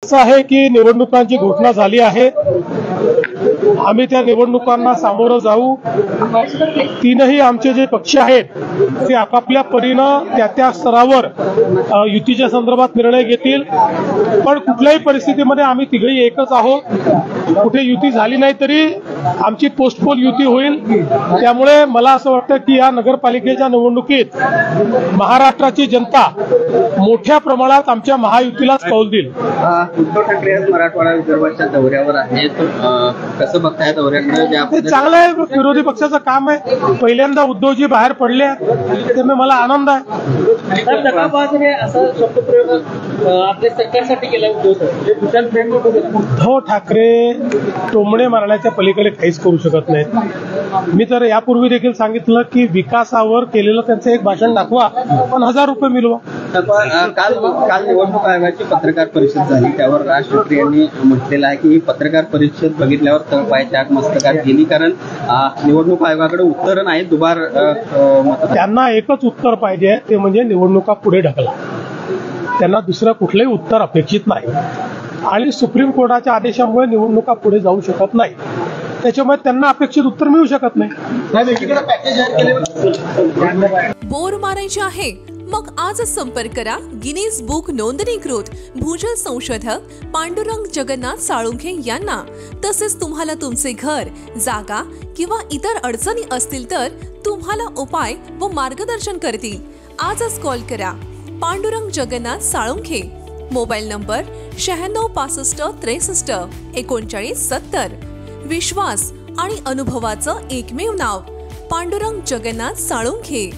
असं आहे की निवडणुकांची घोषणा झाली आहे। आम्ही त्या निवडणुकांना सामोरं जाऊ। तीनही आमचे जे पक्ष आहेत ते आपापल्या परीनं त्या स्तरावर युतीच्या संदर्भात निर्णय घेतील, पण कुठल्याही परिस्थितीमध्ये आम्ही तिघही एकच आहोत। कुठे युती झाली नाही तरी आमची पोस्टपोल युती होईल। त्यामुळे मला असं वाटतं की या नगरपालिकेच्या निवडणुकीत महाराष्ट्राची जनता मोठ्या प्रमाणात आमच्या महायुतीलाच कौल देईल। उद्धव ठाकरे आज मराठवाडा विदर्भाच्या दौऱ्यावर आहेत, कसं बघताय दौऱ्याकडे? चांगलं आहे, विरोधी पक्षाचं काम आहे। पहिल्यांदा उद्धवजी बाहेर पडले त्यामुळे मला आनंद आहे। आपल्या सरकारसाठी केला उद्धव ठाकरे टोमणे मारण्याच्या पलीकडे काहीच करू शकत नाहीत। मी तर यापूर्वी देखील सांगितलं की विकासावर केलेलं त्यांचं एक भाषण दाखवा, पण 1000 रुपये मिळवा। काल निवडणूक आयोगाची पत्रकार परिषद झाली, त्यावर राज ठाकरे यांनी म्हटलेलं आहे की ही पत्रकार परिषद बघितल्यावर तळपायाच्या आग मस्तकात गेली, कारण निवडणूक आयोगाकडे उत्तर नाही, दुबार त्यांना एकच उत्तर पाहिजे, ते म्हणजे निवडणुका पुढे ढकला। त्यांना दुसरं कुठलंही उत्तर अपेक्षित नाही आणि सुप्रीम कोर्टाच्या आदेशामुळे निवडणुका पुढे जाऊ शकत नाही, त्याच्यामुळे त्यांना अपेक्षित उत्तर मिळू शकत नाही। बोर मारायचे आहे मग आजच संपर्क करा गिनीज बुक नोंदणीकृत भूजल संशोधक पांडुरंग जगन्नाथ साळुंखे यांना। तसेच तुम्हाला तुमचे घर, जागा किंवा इतर अडचणी असतील तर तुम्हाला उपाय व मार्गदर्शन करतील। आजच कॉल करा पांडुरंग जगन्नाथ साळुंखे। Mobile number 96 65 63 39 70। विश्वास आणि अनुभवाचं एकमेव नाव पांडुरंग जगन्नाथ साळुंखे।